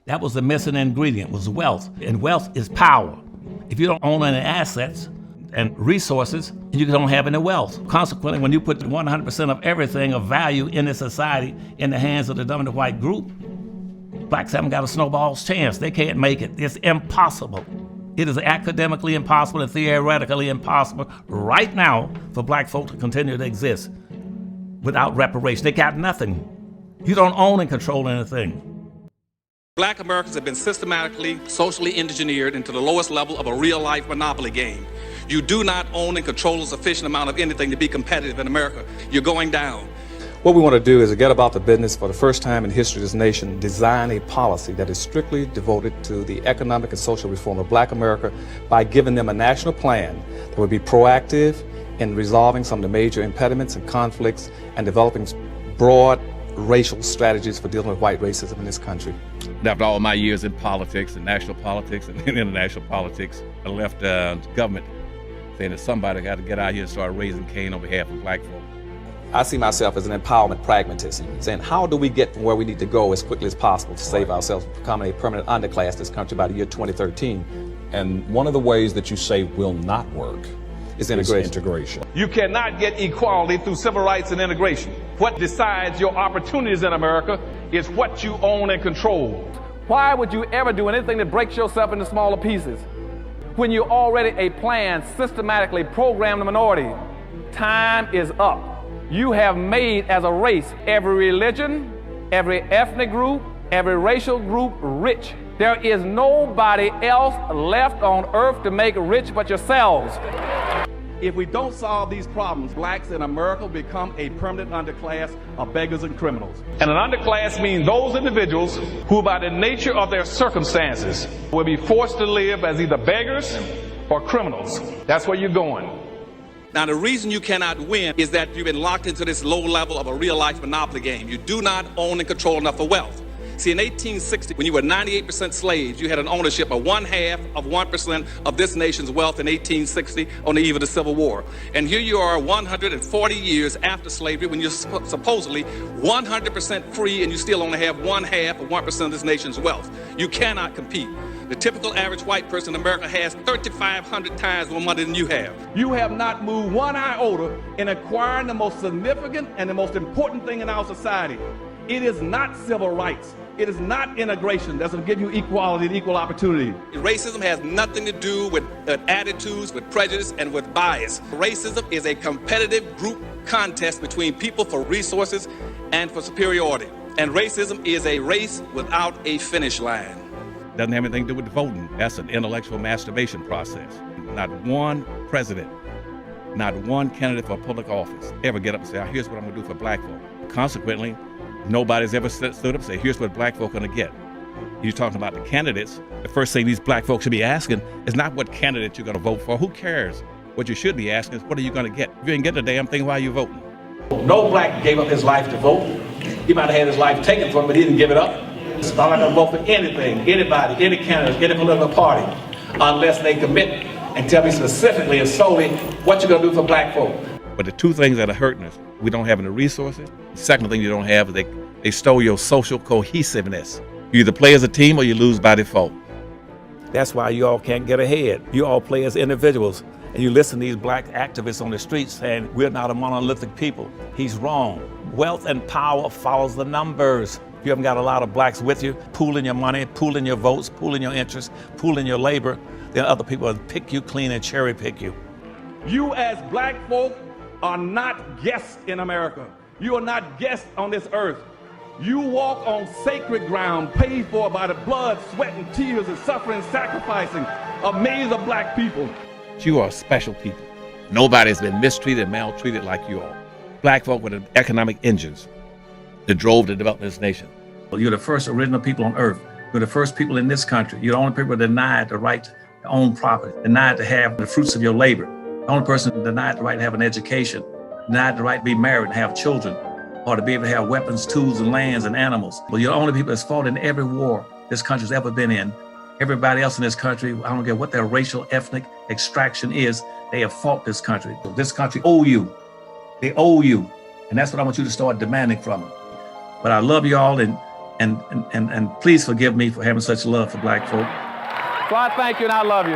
That was the missing ingredient, was wealth. And wealth is power. If you don't own any assets and resources, you don't have any wealth. Consequently, when you put 100% of everything of value in this society in the hands of the dominant white group, blacks haven't got a snowball's chance. They can't make it. It's impossible. It is academically impossible and theoretically impossible right now for black folk to continue to exist without reparation. They got nothing. You don't own and control anything. Black Americans have been systematically, socially engineered into the lowest level of a real-life monopoly game. You do not own and control a sufficient amount of anything to be competitive in America. You're going down. What we want to do is to get about the business for the first time in history of this nation, design a policy that is strictly devoted to the economic and social reform of black America by giving them a national plan that would be proactive in resolving some of the major impediments and conflicts and developing broad racial strategies for dealing with white racism in this country. After all my years in politics and national politics and international politics, I left government saying that somebody got to get out here and start raising Cain on behalf of black folk. I see myself as an empowerment pragmatist, saying how do we get from where we need to go as quickly as possible to save ourselves from becoming a permanent underclass in this country by the year 2013. And one of the ways that you say will not work is integration. You cannot get equality through civil rights and integration. What decides your opportunities in America is what you own and control. Why would you ever do anything that breaks yourself into smaller pieces when you're already a plan systematically programmed the minority? Time is up. You have made as a race every religion, every ethnic group, every racial group rich. There is nobody else left on earth to make rich but yourselves. If we don't solve these problems, blacks in America become a permanent underclass of beggars and criminals. And an underclass means those individuals who, by the nature of their circumstances, will be forced to live as either beggars or criminals. That's where you're going. Now, the reason you cannot win is that you've been locked into this low level of a real-life monopoly game. You do not own and control enough of wealth. See, in 1860, when you were 98% slaves, you had an ownership of 0.5% of this nation's wealth in 1860 on the eve of the Civil War. And here you are 140 years after slavery when you're supposedly 100% free and you still only have 0.5% of this nation's wealth. You cannot compete. The typical average white person in America has 3,500 times more money than you have. You have not moved one iota in acquiring the most significant and the most important thing in our society. It is not civil rights. It is not integration that's going to give you equality and equal opportunity. Racism has nothing to do with attitudes, with prejudice, and with bias. Racism is a competitive group contest between people for resources and for superiority. And racism is a race without a finish line. Doesn't have anything to do with voting. That's an intellectual masturbation process. Not one president, not one candidate for public office ever get up and say, here's what I'm going to do for black folk. Consequently, nobody's ever stood up and said, here's what black folk are going to get. You're talking about the candidates. The first thing these black folks should be asking is not what candidate you're going to vote for. Who cares? What you should be asking is, what are you going to get? If you ain't getting a damn thing, why are you voting? No black gave up his life to vote. He might have had his life taken from him, but he didn't give it up. I'm not going to vote for anything, anybody, any candidate, any political party, unless they commit and tell me specifically and solely what you're going to do for black folk. But the two things that are hurting us, we don't have any resources. The second thing you don't have is they stole your social cohesiveness. You either play as a team or you lose by default. That's why you all can't get ahead. You all play as individuals. And you listen to these black activists on the streets saying, we're not a monolithic people. He's wrong. Wealth and power follows the numbers. You haven't got a lot of blacks with you, pooling your money, pooling your votes, pooling your interests, pooling your labor, then other people will pick you clean and cherry pick you. You as black folk are not guests in America. You are not guests on this earth. You walk on sacred ground paid for by the blood, sweat, and tears and suffering and sacrificing of millions of black people. You are special people. Nobody's been mistreated and maltreated like you are. Black folk were the economic engines that drove the development of this nation. You're the first original people on earth. You're the first people in this country. You're the only people denied the right to own property, denied to have the fruits of your labor. The only person denied the right to have an education, denied the right to be married and have children, or to be able to have weapons, tools, and lands and animals. Well, you're the only people that's fought in every war this country's ever been in. Everybody else in this country, I don't care what their racial, ethnic extraction is, they have fought this country. This country owe you. They owe you. And that's what I want you to start demanding from them. But I love y'all, and And please forgive me for having such love for black folk. So I thank you and I love you.